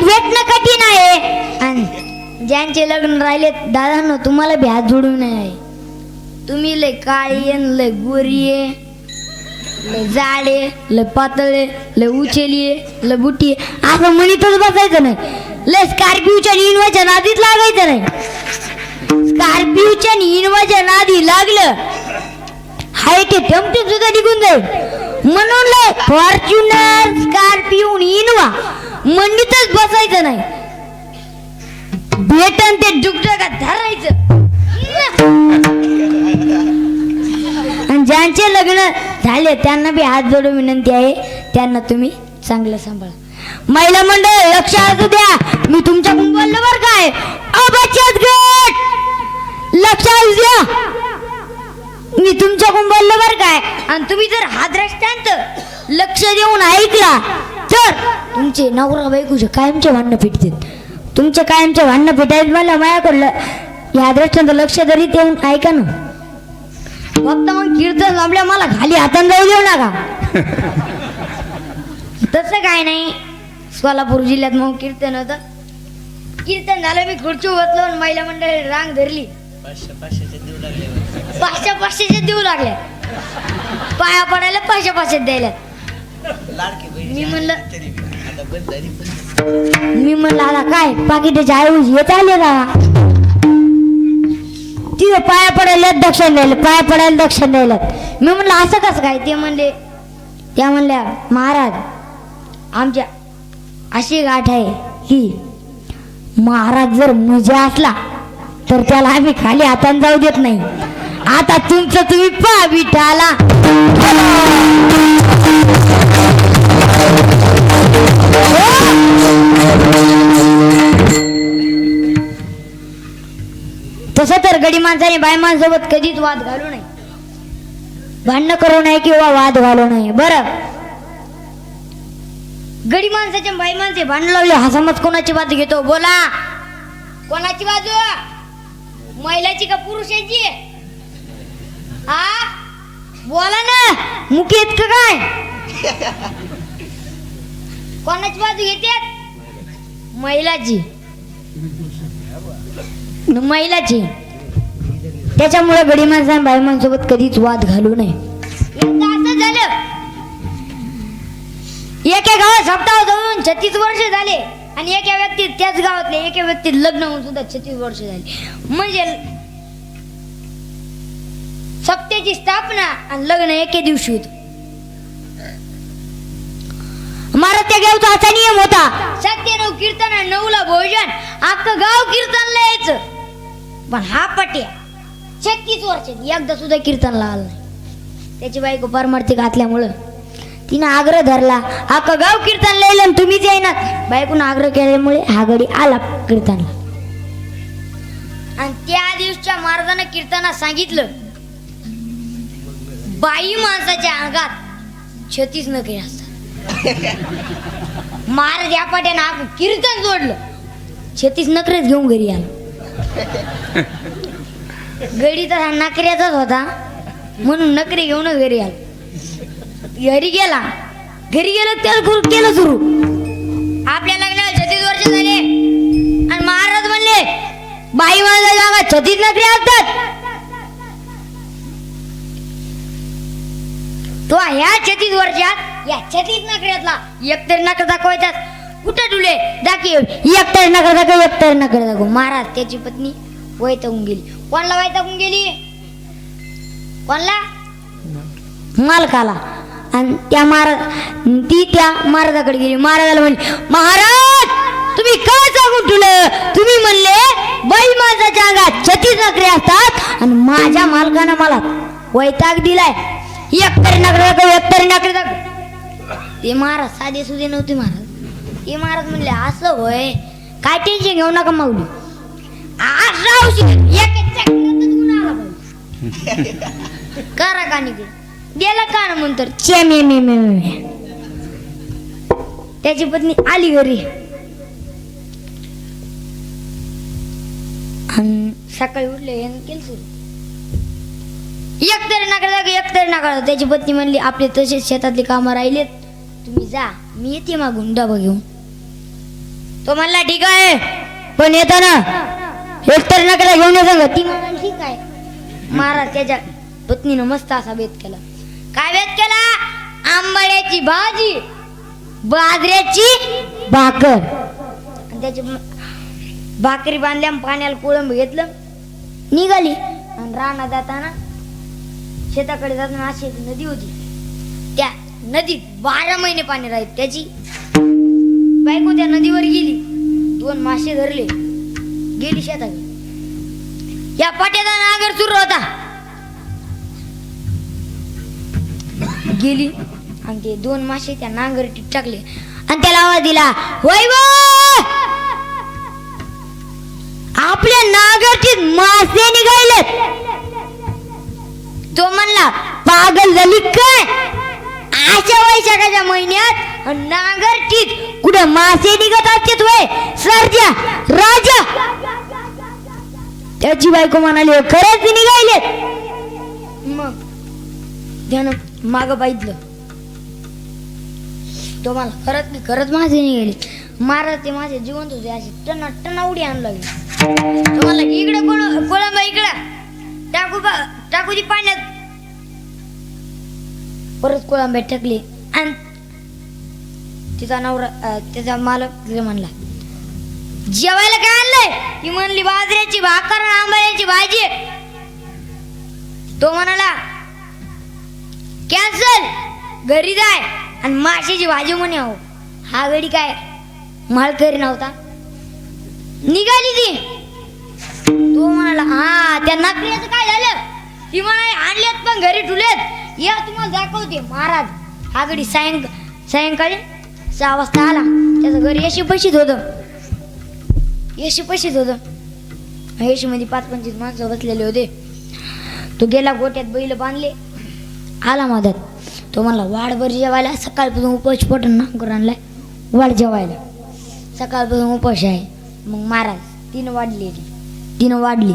भेटणं कठीण आहे. आणि ज्यांचे लग्न राहिले दादांनो तुम्हाला बी हात जोडू नये. तुम्ही लय काळी आहे, लय गोरी आहे, लय जाडे, लय पातळे, लय उचेली, लय बुटी असं म्हणतच बसायचं नाही. लय स्कॉर्पिओच्या इनवाच्या नादीत लागायचं नाही. स्कॉर्पिओच्या इनवाच्या नादी लागलं हाय ते टेम्पटेम सुद्धा निघून जाईल. म्हणून लय फॉर्च्युनर स्कॉर्पिओ इनवा म्हणतच बसायचं नाही. भेटन ते डुकटका धरायचं. आणि ज्यांचे लग्न झाले त्यांना बी हात जोडून विनंती आहे, त्यांना तुम्ही चांगलं सांभाळा. महिला मंडळ लक्ष असू द्या, मी तुमच्याकडून बोललो बरं काय. बचत गट लक्ष असू द्या, मी तुमच्याकडून बोललो बरं काय. आणि तुम्ही जर हा दृष्टांत लक्ष देऊन ऐकला तर तुमचे नवरा बायकोचे कायमचे भांडणं फिटतील. तुमचे कायमचे भांडणं फिटायला मला माझ्याकडलं या दृष्टांत लक्ष जरी देऊन ऐका ना. फक्त मग कीर्तन लांबल्या मला खाली हातान जाऊ देऊ नका. तसं काय नाही. सोलापूर जिल्ह्यात मग कीर्तन होतं. कीर्तन झालं, मी खुर्ची बसलो आणि महिला मंडळी रांग धरली. 500-500 देऊ लागले. पाया पडायला 500-500 द्यायला. मी म्हणलं आता काय पाकिटाच्या ऐवजी येत आले का. तिथे पाया पडायला दक्षिण द्यायला, पाया पडायला दक्षिण द्यायला. मी म्हणलं असं कसं काय. ते म्हणले, त्या म्हणल्या महाराज आमच्या अशी गाठ आहे की महाराज जर मजा असला तर त्याला आम्ही खाली हातान जाऊ देत नाही. आता तुमचं तुम्ही पा विठाला. तसं तर गडी माणसाने बाय माणसासोबत कधीच वाद घालू नये, भांडणं करू नये किंवा वाद घालू नये. बरं, गडी माणसाच्या बाई माणसे भांडण लावले हा समज कोणाची बाजू घेतो. बोला, कोणाची बाजू, महिलाची का पुरुषाची. हा बोला ना, मुकी आहेत का काय. कोणाची बाजू घेते, महिलाची. महिलाची. त्याच्यामुळे गडी माणसा बाई माणसासोबत कधीच वाद घालू नये. एकदा असं झालं, एका गावात सप्ताह जाऊन 36 वर्ष झाले आणि एका व्यक्तीत, त्याच गावातले एका व्यक्तीत लग्न होऊन सुद्धा 36 वर्ष झाली. म्हणजे सप्त्याची स्थापना आणि लग्न एके दिवशी होत. महाराज त्या गावचा असा नियम होता, 7-9 कीर्तन आणि 9ला भोजन. अख्खं गाव कीर्तनला यायचं. पण हा पट्या 36 वर्षात एकदा सुद्धा कीर्तनला आला नाही. त्याची बायको परमार्थिक घातल्यामुळं तिनं आग्रह धरला, अख्खं गाव कीर्तनला येईल आणि तुम्हीच येणार. बायकोनं आग्रह केल्यामुळे हा गडी आला कीर्तनला. आणि त्या दिवसच्या महाराजांना कीर्तनात सांगितलं, बाई माणसाच्या अंगात 36 नखरे असतात. महाराज या पाट्यानं कीर्तन जोडलं, 36 नखरेच घेऊन घरी आला. गडी तसा नखऱ्याचाच होता म्हणून नखरे घेऊनच घरी आला. घरी गेला, घरी गेलं त्याला केलं सुरू. आपल्या लग्नाला 36 वर्ष झाले आणि महाराज म्हणले बाई माझ्या अंगात 36 नखरे असतात. तो ह्या 36 वर्षात या 36 नखऱ्यातला एकतरी नखरा दाखवायचा. कुठं तुले दाखव, एकतरी नखरा दाखव, एकतरी नखरा दाखव. महाराज त्याची पत्नी वैतागून गेली. कोणला वैतागून गेली, कोणला, मालकाला. आणि त्या ती त्या महाराजाकडे गेली. महाराजाला म्हणली, महाराज तुम्ही काय सांगून ठेवलं. तुम्ही म्हणले बाई माझ्याच्या अंगात 36 नखरे असतात आणि माझ्या मालकानं मला वैताग दिलाय. एकतरी नखरे दाखव, एकतरी नखरे दाखव. ते महाराज साधे सुधे नव्हते महाराज. ते महाराज म्हणले असं होय, काय टेन्शन घेऊ नका माऊली. आज करा का निघ गेला का ना म्हणतर त्याची पत्नी आली घरी. आणि सकाळी उठले केलं सुरू, एकतरी नका जाग, एकतरी नका. त्याची पत्नी म्हणली आपले तसेच शेतातली कामं राहिलेत, तुम्ही जा, मी येते मागून डबा घेऊन. तो म्हणला ठीक आहे, पण येताना एकतर नकरा घेऊन येतो. ती म्हणाली ठीक आहे. महाराज त्याच्या पत्नीनं मस्त असा बेत केला. काय बेत केला? आंबाड्याची भाजी, बाजऱ्याची भाकर, आणि त्याची भाकरी बांधल्या, पाण्याला कोळंब घेतलं, निघाली. आणि रानात जाताना, शेताकडे जाताना अशी एक नदी होती. त्या नदीत 12 महिने पाणी राहील. त्याची बायको त्या नदीवर गेली, 2 मासे धरले, गेली शेताकडे. या पाट्याचा नागर सुरू होता, गेली आणि ते 2 मासे त्या नांगरटीत टाकले आणि त्याला आवाज दिला, वैव आपल्या नांगरटीत मासे निघालेत. तो म्हणला पागल झाली काय? अशा वैशाखाच्या महिन्यात नांगरटीत कुठे मासे निघत असतात वय सरजा राजा? त्याची बायको म्हणाली खरंच निघालेत. मग त्यानं माग पाहिलं, तो मला खरंच माझे निघाले. महाराज ते माझे जिवंत होते, असे टना टना उडी आणू लागले. तो मला इकडे कोळंबा इकडं टाकू ती पाण्यात. परत कोळंब्यात टाकले आणि तिचा नवरा त्याचा मालक म्हणला जेवायला काय आणलंय? ती म्हणली बाजऱ्याची भाकर आणि आंबाड्याची भाजी. तो म्हणाला कॅन्सल, घरी जाय आणि माशाची भाजी म्हणे. हो हा गडी काय माळकरी नव्हता, निघाली ती. तो म्हणाला हा त्या नकऱ्याचं काय झालं? ती म्हणाली आणलेत पण घरी ठुलेत, या तुम्हाला दाखवते. महाराज हा गडी सायंकाळी 6 वाजता आला. त्याचं घर येशी पैशीत होतं, येशी मध्ये 5-25 माणसं बसलेले होते. तो गेला, गोट्यात बैल बांधले, आला मदत. तो म्हणला वाडभर जेवायला, सकाळपासून उपास पोट नांगर आणलाय, वाढ जेवायला, सकाळपासून उपास आहे. मग महाराज 3 वाढली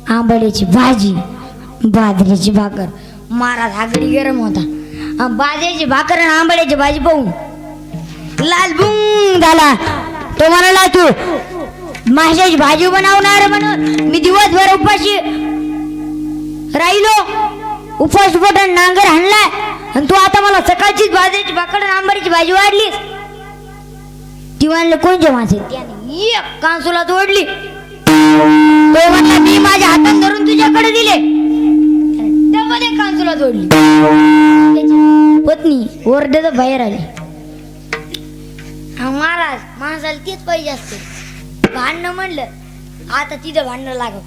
आंबाड्याची भाजी, बाजरीची भाकर. महाराज हा गडी गरम होता, बाजरीची भाकर आणि आंबाड्याची भाजी पाहून लाल बुंग झाला. तो म्हणाला तू माशाची भाजी बनवणार म्हणून मी दिवसभर उपाशी राहिलो, उपास पोटात नांगर हाणलाय, आणि तू आता मला सकाळचीच बाजरीची भाकर आणि आंबाड्याची भाजी वाढलीस. ती म्हणले कोणचे मासे? त्याने एक कांसुला तोडली. तो म्हणला मी माझ्या हातात धरून तुझ्याकडे दिले, त्यामध्ये कांसुला तोडली. त्याची पत्नी ओरडत बाहेर आली. महाराज माणसाला तेच पाहिजे असते, भांडणं म्हणलं आता तिथं भांडणं लागत.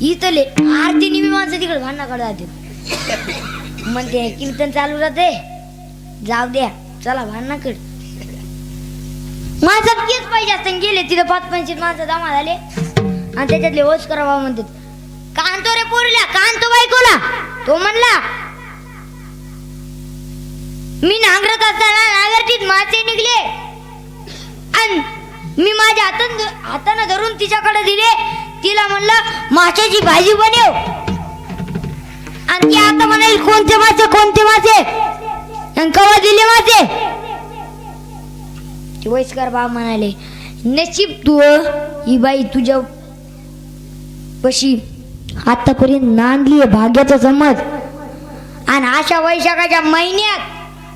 इथले अर्धी निमी माणसं तिकडे भांडणाकडे जाते. म्हणते कीर्तन चालू राहते, जाऊ द्या चला भांडणाकडे. माझं तेच पाहिजे असतं. गेले तिथं 5-25 माणसं जमा झाले आणि त्याच्यातले होश करावा म्हणतात, कांतो रे पोरीला, कांतो बायकोला. तो म्हणला मी नांगरत असताना नांगरटीत मासे निघले आणि मी माझ्या हातानं धरून तिच्याकडे दिले. तिला म्हणलं माशाची भाजी बनव, आणि ती आता म्हणाली कोणते मासे आणि कवा दिले मासे? वयस्कर बाबा म्हणाले नशीब तू ही बाई तुझ्या पशी आतापर्यंत नांदली भाग्याचा समज, आणि अशा वैशाखाच्या महिन्यात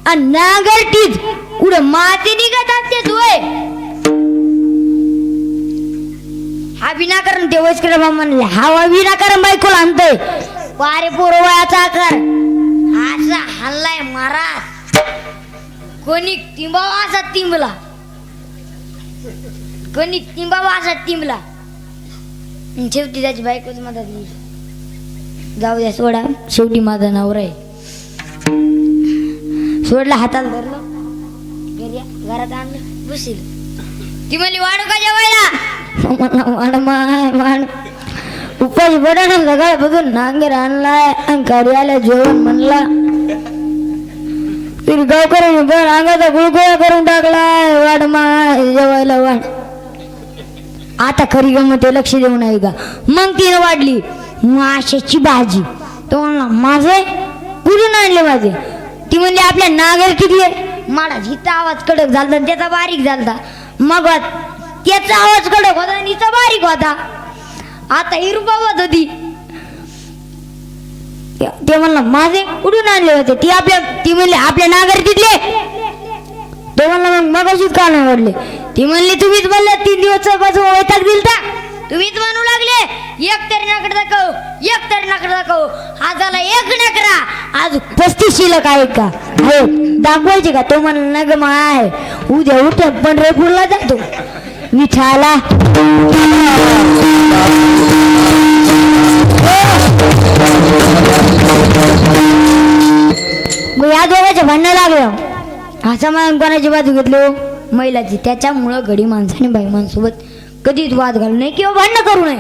नांगरटीत कुठं मासे निघत असते तुय. हा विनाकारण ते वयस्कर बाबा म्हणले हा विनाकारण बायकोला आणतोय. वारे पोरवयाचा आकार असा हल्लाय महाराज, कोणी तिंबावा असा तिंबला, कोणी तिंबावा असा तिंबला. शेवटी त्याची बायकोच मदत घेतली. जाऊ द्या सोडा, शेवटी माझा नवरा आहे. सोडला, हाताला धरलं, घरात आणलं, बसेल. ती म्हणली वाढू का जेवायला? वाढ उपास बडा ना सगळ्या बघून नांगर आणलाय आणि कार्याला जेवण म्हणला. तरी गावकऱ्याने पण अंगाचा गुळगुळा करून टाकलाय. वाढ जेवायला वाढ. आता खरी गमत लक्ष देऊ नये का? मग तिने वाढली माशाची भाजी. तो म्हणला माझे कुठून आणले माझे? ती म्हणली आपल्या नांगर किती माडा हिता आवाज कडक झालता, त्याचा बारीक झालता. मग त्याचा आवाज कडक होता आणि हिचा बारीक होता. आता ही रुबाबत होती. ते म्हणलं माझे कुठून आणले होते? ती म्हणली आपल्या नागरिकीतले. तो म्हणला मग अशीच का नाही आवडले? ती म्हणली तुम्हीच म्हणले 3 दिवसापासून वैताग दिलता, तुम्हीच म्हणू लागले एक तरी नकर दाखव, एक तरी नकर दाखव. हा झाला एक नकरा, आज 35 शिल्लक आहे का? आहे दाखवायचे का? तो म्हणला ना ग आहे, उद्या उठ पंढरपूरला जातो विठाला. मग या दोघांचे भांडणं लागलं. असं म्हणून कोणाची बाजू घेतलो? महिलाची. त्याच्यामुळं गडी माणसाने बाई माणसोबत कधीच वाद घालू नये किंवा भांडणं करू नये.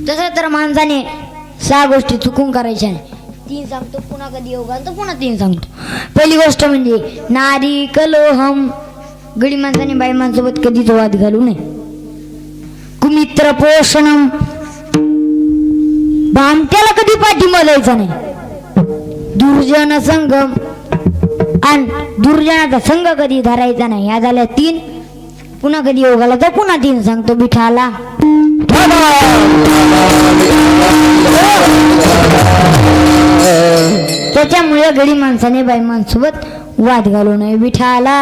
तसं तर माणसाने 6 गोष्टी चुकून करायच्या नाही. 3 सांगतो, पुन्हा कधी योग घालतो, पुन्हा 3 सांगतो. पहिली गोष्ट म्हणजे नारी कलोहम. गडी माणसाने बाई माणसोबत कधीच वाद घालू नये. कुमित्र पोषणम. भामट्याला कधी पाठिंबा द्यायचा नाही. दुर्जन संगम. आणि दुर्जनाचा संघ कधी धरायचा नाही. या झाल्या 3. पुन्हा कधी योग आला तर पुन्हा 3 सांगतो विठाला. त्याच्यामुळे गडी माणसाने बाई माणसोबत वाद घालू नये विठाला.